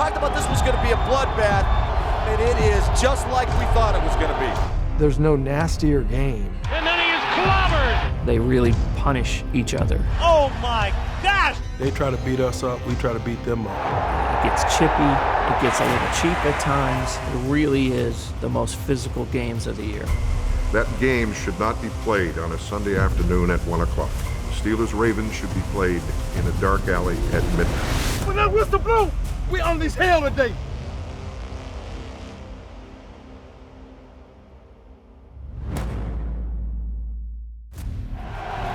talked about this was going to be a bloodbath, and it is just like we thought it was going to be. There's no nastier game. And then he is clobbered. They really punish each other. Oh my gosh! They try to beat us up, we try to beat them up. It gets chippy, it gets a little cheap at times. It really is the most physical games of the year. That game should not be played on a Sunday afternoon at 1 o'clock. Steelers-Ravens should be played in a dark alley at midnight. When that whistle blew, we on this hell today.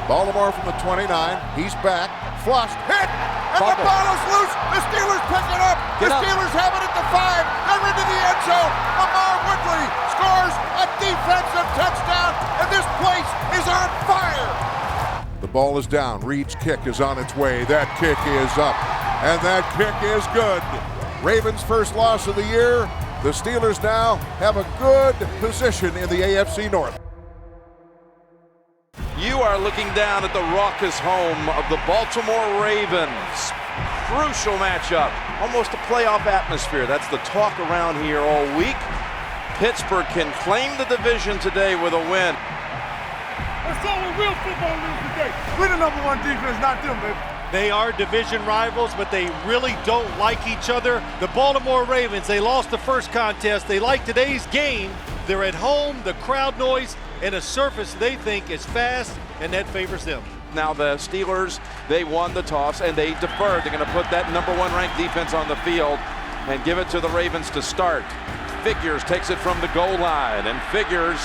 Baltimore from the 29, he's back, flushed, hit, and the ball is loose. The Steelers pick it up. The Steelers have it at the 5. They're into the end zone. Lamar Woodley scores a defensive touchdown, and this place is on fire. The ball is down. Reed's kick is on its way. That kick is up, and that kick is good. Ravens' first loss of the year. The Steelers now have a good position in the AFC North. You are looking down at the raucous home of the Baltimore Ravens. Crucial matchup, almost a playoff atmosphere. That's the talk around here all week. Pittsburgh can claim the division today with a win. That's all what real football is today. We're the number one defense, not them, baby. They are division rivals, but they really don't like each other. The Baltimore Ravens, they lost the first contest. They like today's game. They're at home, the crowd noise, and a surface they think is fast, and that favors them. Now the Steelers, they won the toss and they deferred. They're going to put that number 1 ranked defense on the field and give it to the Ravens to start. Figures takes it from the goal line, and Figures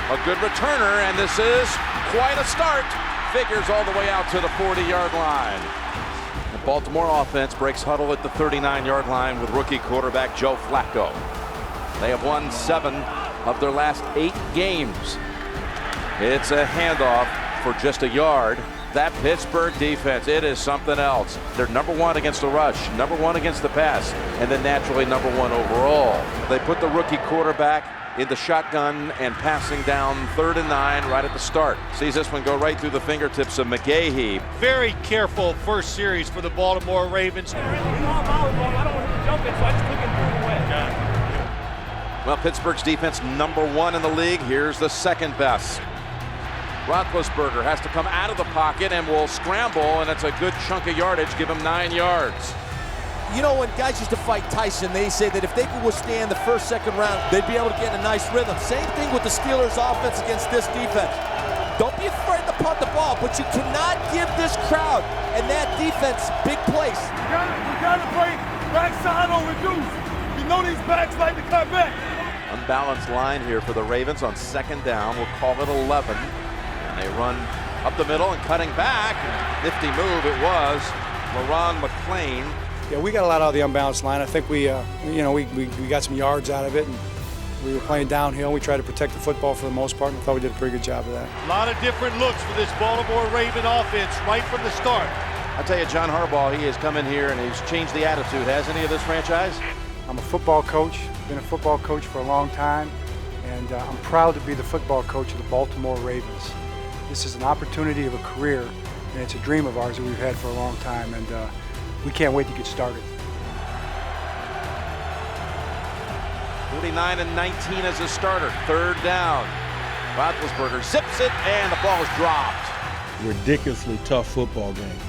a good returner, and this is quite a start. Figures all the way out to the 40-yard line. The Baltimore offense breaks huddle at the 39-yard line with rookie quarterback Joe Flacco. They have won 7 of their last 8 games. It's a handoff for just a yard. That Pittsburgh defense, it is something else. They're number 1 against the rush, number 1 against the pass, and then naturally number 1 overall. They put the rookie quarterback in the shotgun and passing down 3rd and 9 right at the start. Sees this one go right through the fingertips of McGahee. Very careful first series for the Baltimore Ravens. Well, Pittsburgh's defense number 1 in the league. Here's the second best. Roethlisberger has to come out of the pocket and will scramble, and it's a good chunk of yardage. Give him 9 yards. You know, when guys used to fight Tyson, they say that if they could withstand the first, second round, they'd be able to get in a nice rhythm. Same thing with the Steelers' offense against this defense. Don't be afraid to punt the ball, but you cannot give this crowd and that defense big place. We gotta play backside on reduce. You know these backs like to cut back. Unbalanced line here for the Ravens on 2nd down. We'll call it 11. And they run up the middle and cutting back. Nifty move it was. LaRon McClain. Yeah, we got a lot out of the unbalanced line. I think we got some yards out of it, and we were playing downhill. We tried to protect the football for the most part, and I thought we did a pretty good job of that. A lot of different looks for this Baltimore Raven offense right from the start. I tell you, John Harbaugh, he has come in here and he's changed the attitude, hasn't he, of this franchise? I'm a football coach, been a football coach for a long time, and I'm proud to be the football coach of the Baltimore Ravens. This is an opportunity of a career, and it's a dream of ours that we've had for a long time, and we can't wait to get started. 49 and 19 as a starter. 3rd down. Roethlisberger zips it, and the ball is dropped. Ridiculously tough football game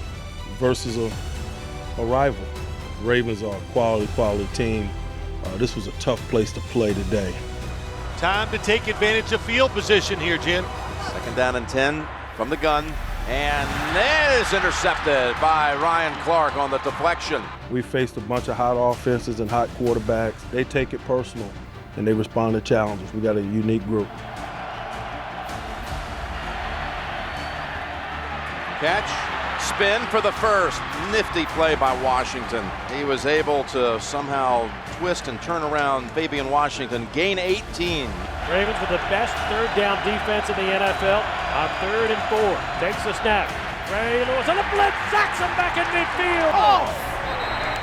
versus a rival. Ravens are a quality team. This was a tough place to play today. Time to take advantage of field position here, Jim. 2nd down and 10 from the gun. And that is intercepted by Ryan Clark on the deflection. We faced a bunch of hot offenses and hot quarterbacks. They take it personal, and they respond to challenges. We got a unique group. Catch, spin for the first. Nifty play by Washington. He was able to somehow twist and turn around Fabian Washington, gain 18. Ravens with the best 3rd down defense in the NFL on 3rd and 4. Takes the snap. Ray Lewis on the blitz, sacks him back in midfield. Oh!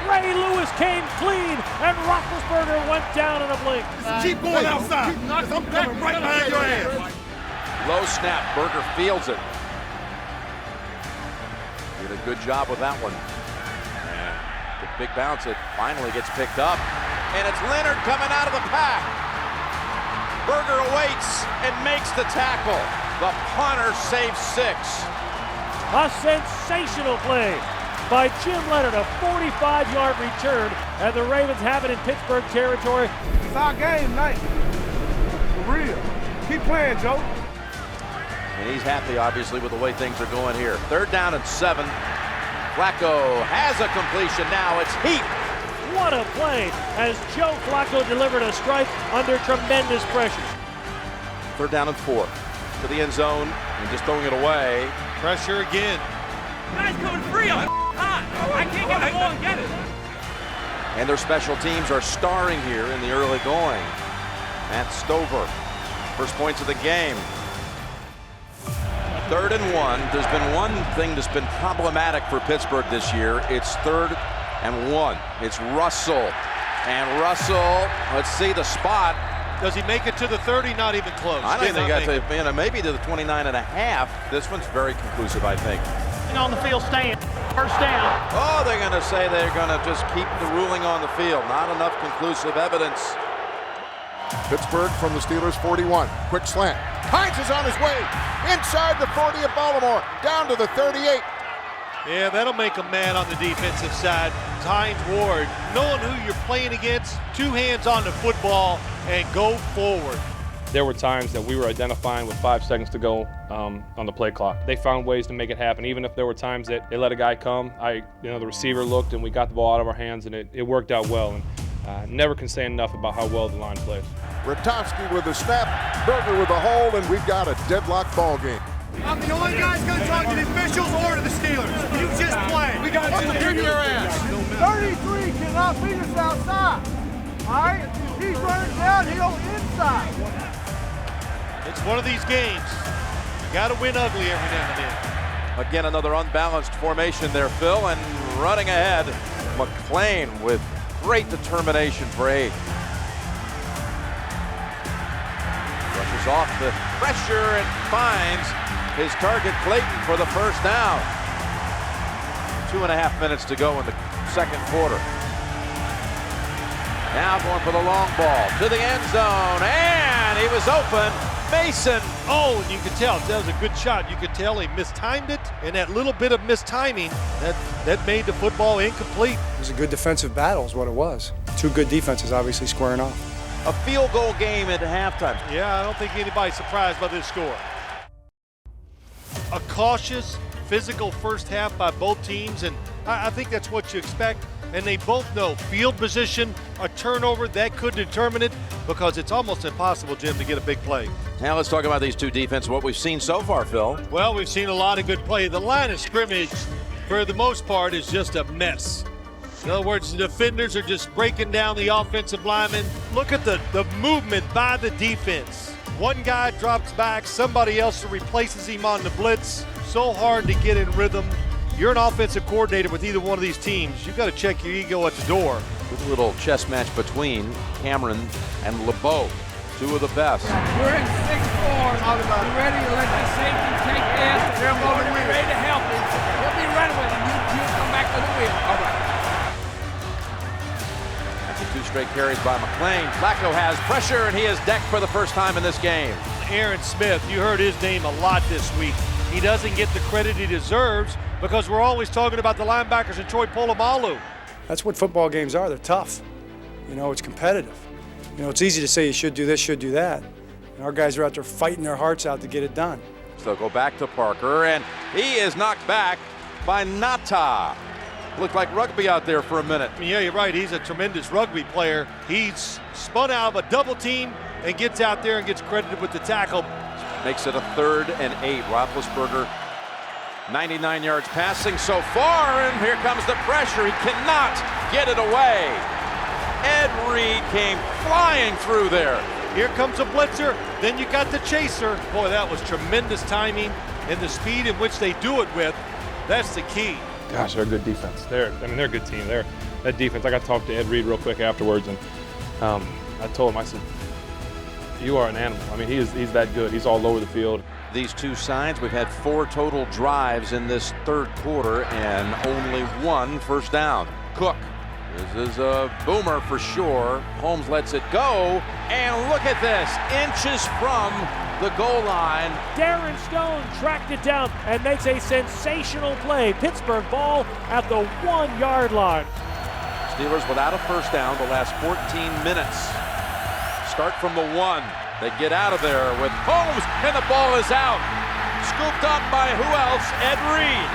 Ray Lewis came clean, and Roethlisberger went down in a blink. Keep going outside, because I'm coming right behind your ass. Low snap, Berger fields it. Did a good job with that one. And the big bounce. It finally gets picked up. And it's Leonard coming out of the pack. Berger awaits and makes the tackle. The punter saves 6. A sensational play by Jim Leonard, a 45-yard return, and the Ravens have it in Pittsburgh territory. It's our game night. For real. Keep playing, Joe. And he's happy, obviously, with the way things are going here. 3rd down and 7. Flacco has a completion now. It's Heap. What a play as Joe Flacco delivered a strike under tremendous pressure. 3rd down and 4. To the end zone and just throwing it away. Pressure again. Guys coming free. I'm hot. I can't get the ball and get it. And their special teams are starring here in the early going. Matt Stover, first points of the game. 3rd and 1. There's been one thing that's been problematic for Pittsburgh this year. It's 3rd and 1. It's Russell. And Russell, let's see the spot. Does he make it to the 30? Not even close. I think they got to maybe to the 29.5. This one's very conclusive, I think. On the field stand. First down. Oh, they're going to say they're going to just keep the ruling on the field. Not enough conclusive evidence. Pittsburgh from the Steelers 41. Quick slant. Hines is on his way. Inside the 40 of Baltimore. Down to the 38. Yeah, that'll make a man on the defensive side. Hines Ward, knowing who you're playing against, 2 hands on the football and go forward. There were times that we were identifying with 5 seconds to go on the play clock. They found ways to make it happen. Even if there were times that they let a guy come, the receiver looked and we got the ball out of our hands, and it worked out well. And never can say enough about how well the line plays. Ratovsky with the snap, Berger with the hold, and we've got a deadlock ball game. I'm the only guy going to talk to the officials or to the Steelers. You just play. We got you. Give your ass. 33 cannot beat us outside. All right? If he's running downhill inside. It's one of these games. You got to win ugly every now and then. Again, another unbalanced formation there, Phil, and running ahead, McClain with great determination for 8. Rushes off the pressure and finds his target, Clayton, for the first down. 2.5 minutes to go in the 2nd quarter. Now going for the long ball to the end zone, and he was open. Mason. Oh, and you could tell that was a good shot. You could tell he mistimed it, and that little bit of mistiming that made the football incomplete. It was a good defensive battle is what it was. 2 good defenses obviously squaring off. A field goal game at halftime. Yeah, I don't think anybody's surprised by this score. A cautious, physical first half by both teams, and I think that's what you expect. And they both know field position, a turnover, that could determine it, because it's almost impossible, Jim, to get a big play. Now let's talk about these two defenses, what we've seen so far, Phil. Well, we've seen a lot of good play. The line of scrimmage, for the most part, is just a mess. In other words, the defenders are just breaking down the offensive linemen. Look at the movement by the defense. One guy drops back, somebody else replaces him on the blitz. So hard to get in rhythm. You're an offensive coordinator with either one of these teams. You've got to check your ego at the door. Good little chess match between Cameron and LeBeau, 2 of the best. We're in 6-4. You ready to let the safety take this? They're ready to help him. He'll be running with him. You come back to the wheel. All right. After 2 straight carries by McClain, Flacco has pressure, and he is decked for the first time in this game. Aaron Smith, you heard his name a lot this week. He doesn't get the credit he deserves because we're always talking about the linebackers and Troy Polamalu. That's what football games are. They're tough. It's competitive. It's easy to say you should do this, should do that. And our guys are out there fighting their hearts out to get it done. So they'll go back to Parker, and he is knocked back by Nata. Looked like rugby out there for a minute. Yeah, you're right. He's a tremendous rugby player. He's spun out of a double team and gets out there and gets credited with the tackle. Makes it a 3rd and 8. Roethlisberger, 99 yards passing so far, and here comes the pressure. He cannot get it away. Ed Reed came flying through there. Here comes a blitzer, then you got the chaser. Boy, that was tremendous timing, and the speed in which they do it with, that's the key. Gosh, they're a good defense. They're a good team. That defense. I got to talk to Ed Reed real quick afterwards, and I told him, I said, you are an animal. I mean, he's that good. He's all over the field. These two sides, we've had 4 total drives in this 3rd quarter and only 1 first down. Cook This is a boomer for sure. Holmes lets it go, and look at this, inches from the goal line. Darren Stone tracked it down and makes a sensational play. Pittsburgh ball at the 1-yard line. Steelers without a first down the last 14 minutes. Start from the 1. They get out of there with Holmes, and the ball is out. Scooped up by who else? Ed Reed.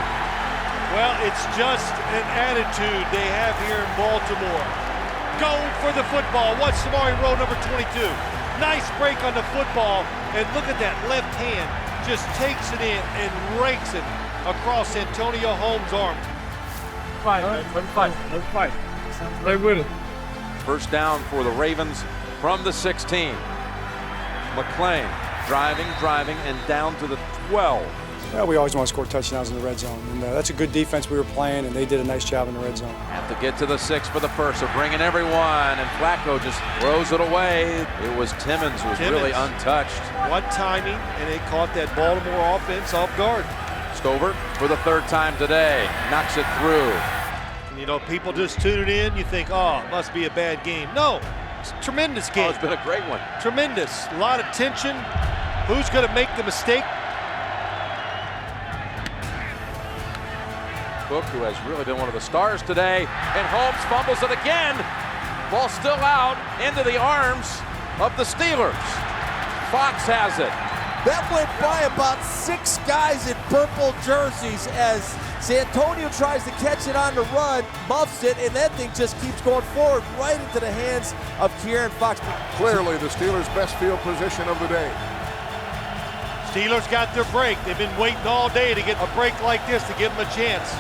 Well, it's just an attitude they have here in Baltimore. Going for the football. What's Samari Rowe, number 22? Nice break on the football, and look at that left hand. Just takes it in and rakes it across Antonio Holmes' arm. Let's fight. Play with it. First down for the Ravens from the 16. McClain driving, and down to the 12. Well, we always want to score touchdowns in the red zone, and that's a good defense we were playing, and they did a nice job in the red zone. Have to get to the 6 for the first, so bringing everyone, and Flacco just throws it away. It was Timmons who was really untouched. What timing, and they caught that Baltimore offense off guard. Stover for the 3rd time today, knocks it through. You know, people just tune it in, you think, oh, it must be a bad game. No, it's a tremendous game. Oh, it's been a great one. Tremendous, a lot of tension. Who's going to make the mistake? Cook, who has really been one of the stars today, and Holmes fumbles it again. Ball still out into the arms of the Steelers. Fox has it. That went by about 6 guys in purple jerseys as Santonio tries to catch it on the run, muffs it, and that thing just keeps going forward right into the hands of Kieran Fox. Clearly the Steelers' best field position of the day. Steelers got their break. They've been waiting all day to get a break like this to give them a chance.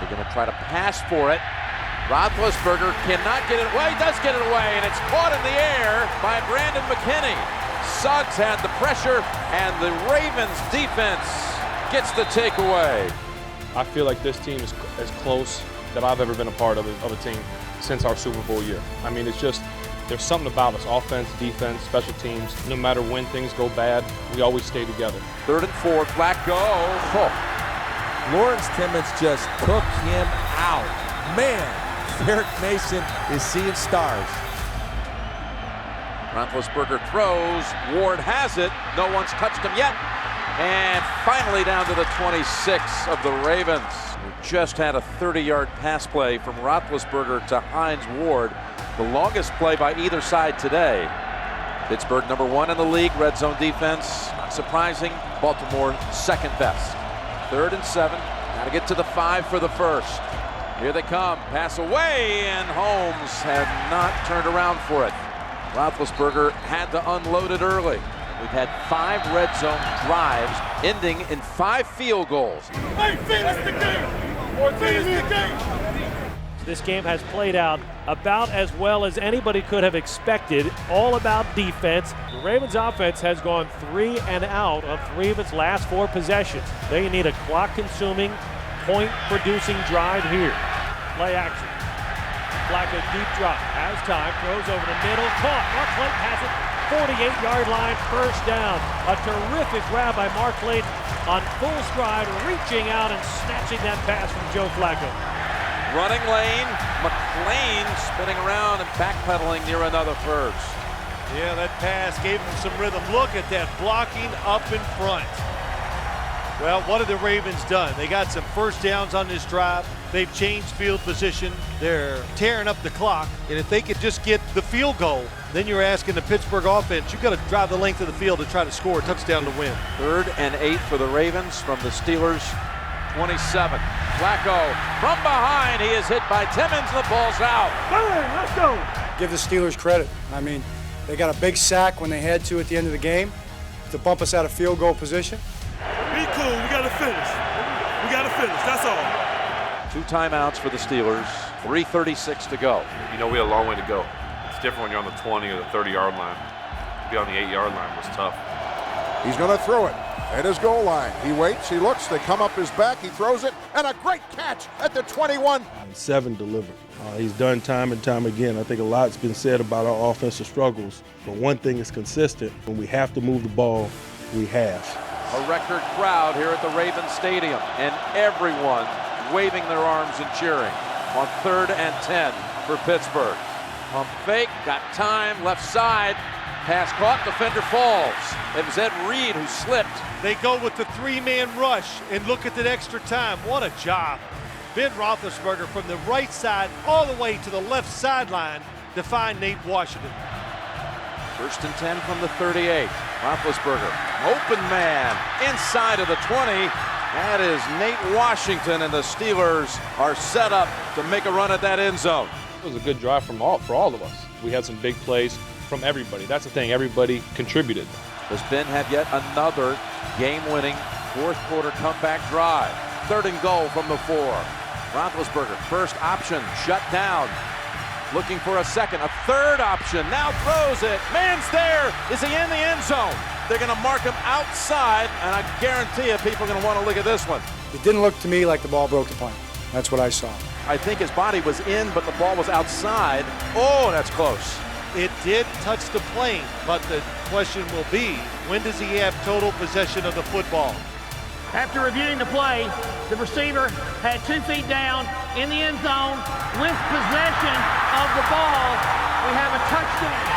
They're going to try to pass for it. Roethlisberger cannot get it away. He does get it away, and it's caught in the air by Brandon McKinney. Suggs had the pressure, and the Ravens defense gets the takeaway. I feel like this team is as close that I've ever been a part of a team since our Super Bowl year. I mean, it's just, there's something about us, offense, defense, special teams. No matter when things go bad, we always stay together. 3rd and 4, Flacco. Oh. Lawrence Timmons just took him out. Man, Derek Mason is seeing stars. Roethlisberger throws. Ward has it. No one's touched him yet. And finally down to the 26 of the Ravens. We just had a 30-yard pass play from Roethlisberger to Hines Ward. The longest play by either side today. Pittsburgh number 1 in the league, red zone defense. Not surprising. Baltimore 2nd best. 3rd and 7. Got to get to the 5 for the first. Here they come. Pass away, and Holmes had not turned around for it. Roethlisberger had to unload it early. We've had 5 red zone drives, ending in 5 field goals. Hey, finish the game! Finish the game! This game has played out about as well as anybody could have expected. All about defense. The Ravens offense has gone 3 and out on 3 of its last 4 possessions. They need a clock-consuming, point-producing drive here. Play action. Flacco deep drop, has time, throws over the middle, caught. Mark Clayton has it, 48-yard line, first down. A terrific grab by Mark Clayton on full stride, reaching out and snatching that pass from Joe Flacco. Running lane, McClain spinning around and backpedaling near another first. Yeah, that pass gave him some rhythm. Look at that blocking up in front. Well, what have the Ravens done? They got some first downs on this drive. They've changed field position. They're tearing up the clock. And if they could just get the field goal, then you're asking the Pittsburgh offense, you've got to drive the length of the field to try to score a touchdown to win. 3rd and 8 for the Ravens from the Steelers' 27. Flacco from behind. He is hit by Timmons. The ball's out. Let's go. Give the Steelers credit. I mean, they got a big sack when they had to at the end of the game to bump us out of field goal position. Be cool. We got to finish. We got to finish. That's all. 2 timeouts for the Steelers. 3:36 to go. You know, we had a long way to go. It's different when you're on the 20 or the 30-yard line. To be on the 8-yard line was tough. He's going to throw it at his goal line. He waits, he looks, they come up his back, he throws it, and a great catch at the 21. 7 delivered. He's done time and time again. I think a lot's been said about our offensive struggles, but one thing is consistent. When we have to move the ball, we have. A record crowd here at the Ravens Stadium, and everyone waving their arms and cheering on 3rd and 10. for Pittsburgh. Pump fake, got time, left side. Pass caught, defender falls. It was Ed Reed who slipped. They go with the three-man rush and look at that extra time. What a job. Ben Roethlisberger from the right side all the way to the left sideline to find Nate Washington. 1st and 10 from the 38. Roethlisberger, open man, inside of the 20. That is Nate Washington, and the Steelers are set up to make a run at that end zone. It was a good drive for all of us. We had some big plays from everybody. That's the thing, everybody contributed. Does Ben have yet another game-winning fourth quarter comeback drive? 3rd and goal from the 4. Roethlisberger, first option, shut down. Looking for a second, a third option, now throws it. Man's there. Is he in the end zone? They're going to mark him outside, and I guarantee you people are going to want to look at this one. It didn't look to me like the ball broke the plane. That's what I saw. I think his body was in, but the ball was outside. Oh, that's close. It did touch the plane, but the question will be, when does he have total possession of the football? After reviewing the play, the receiver had 2 feet down in the end zone with possession of the ball. We have a touchdown.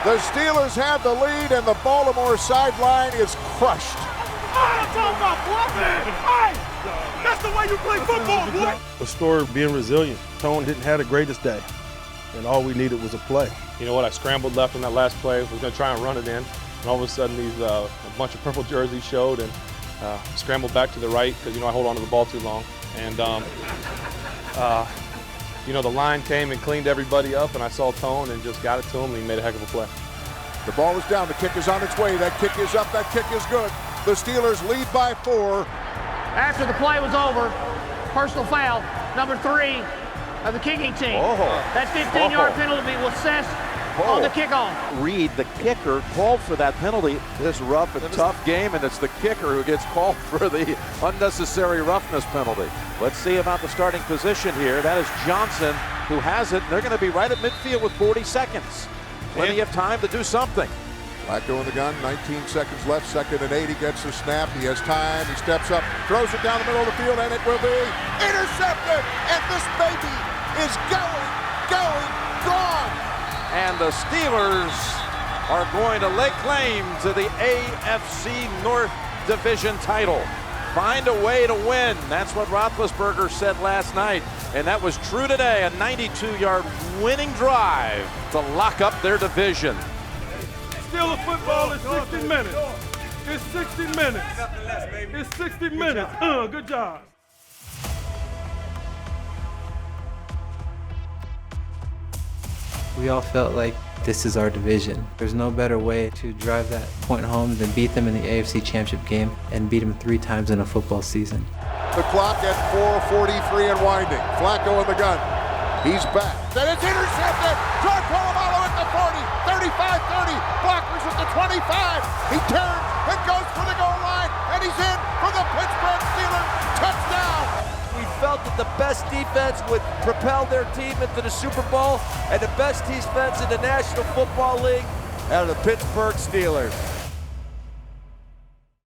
The Steelers have the lead, and the Baltimore sideline is crushed. That's the way you play football, boy. The story of being resilient. Tone didn't have the greatest day, and all we needed was a play. You know what, I scrambled left on that last play, was going to try and run it in, and all of a sudden these a bunch of purple jerseys showed, and scrambled back to the right because, you know, I hold on to the ball too long. And, you know, the line came and cleaned everybody up, and I saw Tone and just got it to him, and he made a heck of a play. The ball is down. The kick is on its way. That kick is up. That kick is good. The Steelers lead by 4. After the play was over, personal foul, number 3 of the kicking team. That 15-yard penalty was assessed on the kickoff. Reed, the kicker, called for that penalty. This rough and tough game, and it's the kicker who gets called for the unnecessary roughness penalty. Let's see about the starting position here. That is Johnson who has it. They're going to be right at midfield with 40 seconds. Plenty of time to do something. Flacco in the gun, 19 seconds left, 2nd and 8. He gets the snap. He has time. He steps up, throws it down the middle of the field, and it will be intercepted. And this baby is gone. And the Steelers are going to lay claim to the AFC North Division title. Find a way to win. That's what Roethlisberger said last night. And that was true today. A 92-yard winning drive to lock up their division. Steelers football is 60 minutes. It's 60 minutes. It's 60 minutes. Good job. We all felt like this is our division. There's no better way to drive that point home than beat them in the AFC Championship game and beat them 3 times in a football season. The clock at 4:43 and winding. Flacco in the gun. He's back. Then it's intercepted. John Polamalu at the 40, 35, 30. Blockers at the 25. He turns and goes for the goal line, and he's in for the Pittsburgh Steelers touchdown. We felt that the best defense would propel their team into the Super Bowl, and the best defense in the National Football League out of the Pittsburgh Steelers.